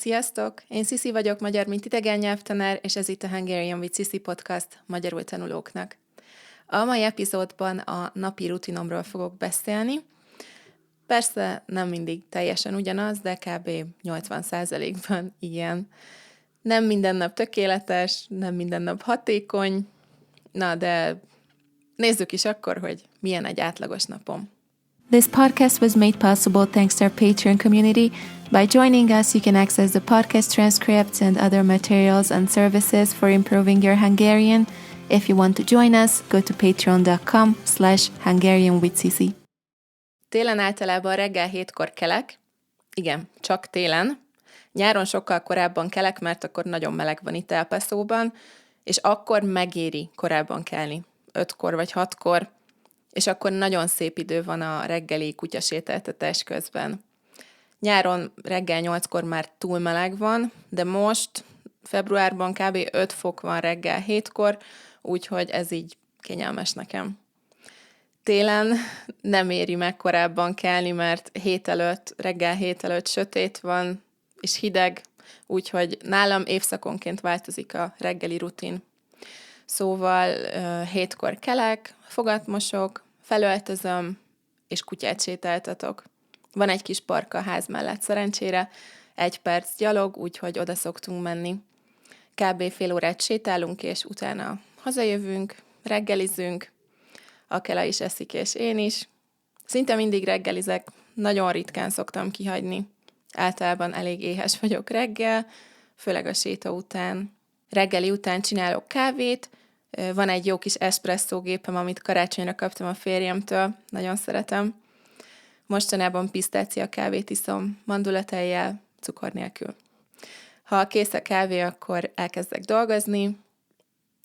Sziasztok! Én Sziszi vagyok, magyar mint idegen nyelvtanár, és ez itt a Hungarian with Sissi podcast magyarul tanulóknak. A mai epizódban a napi rutinomról fogok beszélni. Persze nem mindig teljesen ugyanaz, de kb. 80%-ban ilyen. Nem minden nap tökéletes, nem minden nap hatékony, na de nézzük is akkor, hogy milyen egy átlagos napom. This podcast was made possible thanks to our Patreon community. By joining us, you can access the podcast transcripts and other materials and services for improving your Hungarian. If you want to join us, go to patreon.com/HungarianWithSisi. Télen általában reggel 7-kor kelek. Igen, csak télen. Nyáron sokkal korábban kelek, mert akkor nagyon meleg van itt El Pasoban, és akkor megéri korábban kelni. 5-kor vagy 6-kor, és akkor nagyon szép idő van a reggeli kutyasétáltatás közben. Nyáron reggel 8-kor már túl meleg van, de most februárban kb. 5 fok van reggel 7-kor, úgyhogy ez így kényelmes nekem. Télen nem éri meg korábban kelni, mert reggel 7 előtt sötét van, és hideg, úgyhogy nálam évszakonként változik a reggeli rutin. Szóval 7-kor kelek, fogat mosok, felöltözöm, és kutyát sétáltatok. Van egy kis park a ház mellett szerencsére, 1 perc gyalog, úgyhogy oda szoktunk menni. Kb. fél órát sétálunk, és utána hazajövünk, reggelizünk, Akela is eszik, és én is. Szinte mindig reggelizek, nagyon ritkán szoktam kihagyni. Általában elég éhes vagyok reggel, főleg a séta után. Reggeli után csinálok kávét, van egy jó kis eszpresszógépem, amit karácsonyra kaptam a férjemtől, nagyon szeretem. Mostanában pisztácia kávét iszom, mandulatejjel, cukor nélkül. Ha kész a kávé, akkor elkezdek dolgozni.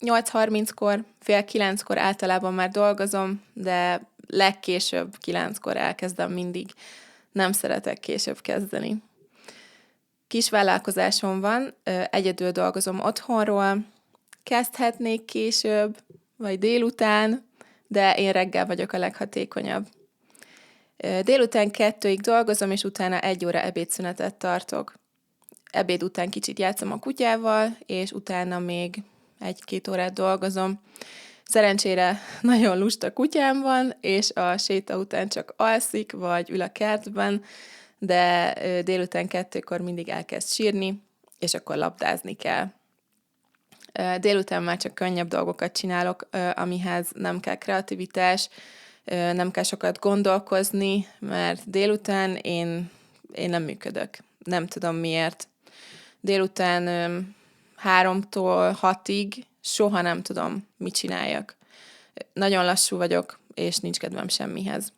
8:30-kor, fél 9-kor általában már dolgozom, de legkésőbb 9-kor elkezdem mindig. Nem szeretek később kezdeni. Kis vállalkozásom van, egyedül dolgozom otthonról, kezdhetnék később, vagy délután, de én reggel vagyok a leghatékonyabb. Délután 2-ig dolgozom, és utána 1 óra ebédszünetet tartok. Ebéd után kicsit játszom a kutyával, és utána még 1-2 órát dolgozom. Szerencsére nagyon lusta kutyám van, és a séta után csak alszik, vagy ül a kertben, de délután 2-kor mindig elkezd sírni, és akkor labdázni kell. Délután már csak könnyebb dolgokat csinálok, amihez nem kell kreativitás, nem kell sokat gondolkozni, mert délután én nem működök. Nem tudom miért. Délután 3-tól 6-ig soha nem tudom, mit csináljak. Nagyon lassú vagyok, és nincs kedvem semmihez.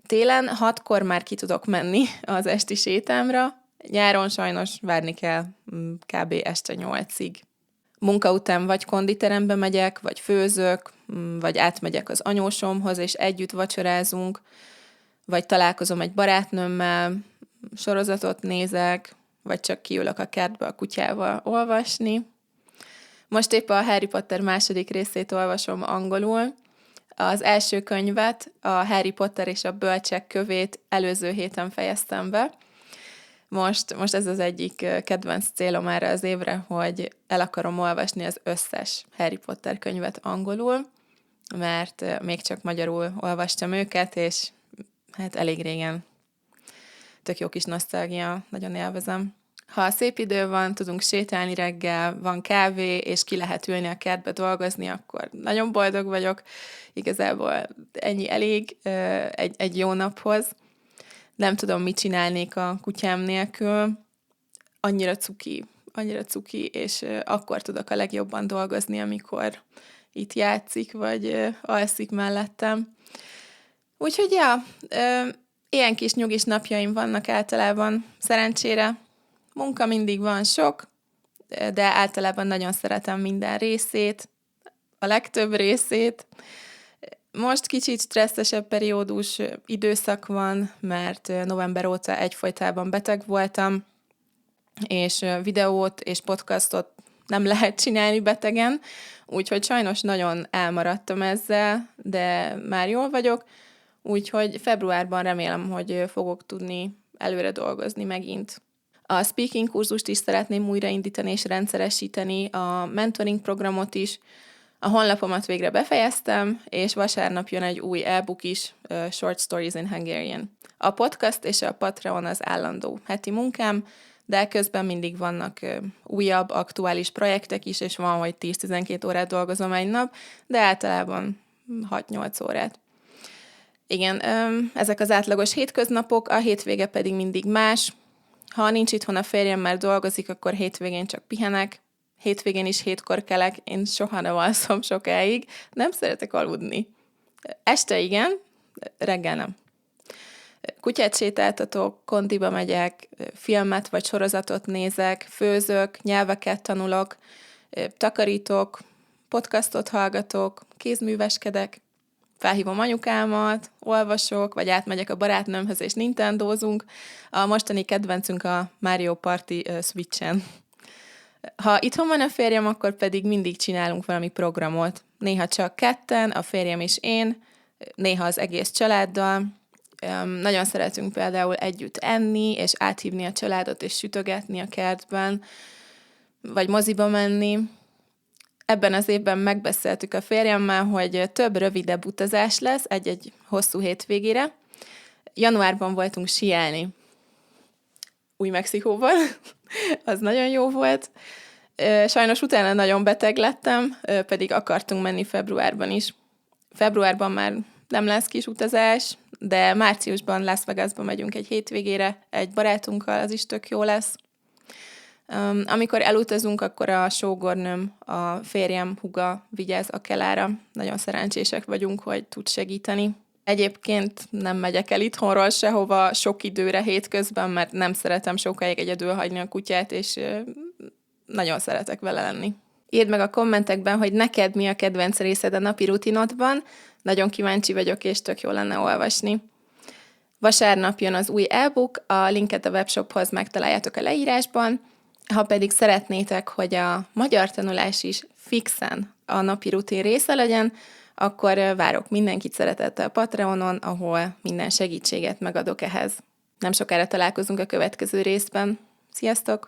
Télen 6-kor már ki tudok menni az esti sétámra, nyáron sajnos várni kell kb. Este 8-ig. Munka után vagy konditerembe megyek, vagy főzök, vagy átmegyek az anyósomhoz, és együtt vacsorázunk, vagy találkozom egy barátnőmmel, sorozatot nézek, vagy csak kiülök a kertbe a kutyával olvasni. Most épp a Harry Potter második részét olvasom angolul. Az első könyvet, a Harry Potter és a Bölcsek kövét előző héten fejeztem be. Most ez az egyik kedvenc célom erre az évre, hogy el akarom olvasni az összes Harry Potter könyvet angolul, mert még csak magyarul olvastam őket, és hát elég régen. Tök jó kis nosztalgia, nagyon élvezem. Ha szép idő van, tudunk sétálni reggel, van kávé, és ki lehet ülni a kertbe dolgozni, akkor nagyon boldog vagyok. Igazából ennyi elég egy jó naphoz. Nem tudom, mit csinálnék a kutyám nélkül. Annyira cuki, és akkor tudok a legjobban dolgozni, amikor itt játszik, vagy alszik mellettem. Úgyhogy ilyen kis nyugis napjaim vannak általában, szerencsére. Munka mindig van sok, de általában nagyon szeretem minden részét, a legtöbb részét. Most kicsit stresszesebb periódus időszak van, mert november óta egyfolytában beteg voltam, és videót és podcastot nem lehet csinálni betegen, úgyhogy sajnos nagyon elmaradtam ezzel, de már jól vagyok, úgyhogy februárban remélem, hogy fogok tudni előre dolgozni megint. A speaking kurzust is szeretném újraindítani és rendszeresíteni, a mentoring programot is. A honlapomat végre befejeztem, és vasárnap jön egy új e-book is, Short Stories in Hungarian. A podcast és a Patreon az állandó heti munkám, de közben mindig vannak újabb, aktuális projektek is, és van, hogy 10-12 órát dolgozom egy nap, de általában 6-8 órát. Igen, ezek az átlagos hétköznapok, a hétvége pedig mindig más. Ha nincs itthon a férjem, már dolgozik, akkor hétvégén csak pihenek. Hétvégén is 7-kor kelek, én soha nem alszom sokáig, nem szeretek aludni. Este igen, reggel nem. Kutyát sétáltatok, kondiba megyek, filmet vagy sorozatot nézek, főzök, nyelveket tanulok, takarítok, podcastot hallgatok, kézműveskedek, felhívom anyukámat, olvasok, vagy átmegyek a barátnőmhöz és nintendózunk. A mostani kedvencünk a Mario Party Switchen. Ha itthon van a férjem, akkor pedig mindig csinálunk valami programot. Néha csak ketten, a férjem és én, néha az egész családdal. Nagyon szeretünk például együtt enni, és áthívni a családot, és sütögetni a kertben, vagy moziba menni. Ebben az évben megbeszéltük a férjemmel, hogy több rövidebb utazás lesz egy-egy hosszú hétvégére. Januárban voltunk síelni Új-Mexikóban, az nagyon jó volt. Sajnos utána nagyon beteg lettem, pedig akartunk menni februárban is. Februárban már nem lesz kis utazás, de márciusban Las Vegasba megyünk egy hétvégére egy barátunkkal, az is tök jó lesz. Amikor elutazunk, akkor a sógornőm, a férjem húga vigyáz a Kelára. Nagyon szerencsések vagyunk, hogy tud segíteni. Egyébként nem megyek el itthonról sehova sok időre hétközben, mert nem szeretem sokáig egyedül hagyni a kutyát, és nagyon szeretek vele lenni. Írd meg a kommentekben, hogy neked mi a kedvenc részed a napi rutinodban. Nagyon kíváncsi vagyok, és tök jó lenne olvasni. Vasárnap jön az új e-book, a linket a webshophoz megtaláljátok a leírásban. Ha pedig szeretnétek, hogy a magyar tanulás is fixen a napi rutin része legyen, akkor várok mindenkit szeretettel Patreonon, ahol minden segítséget megadok ehhez. Nem sokára találkozunk a következő részben. Sziasztok!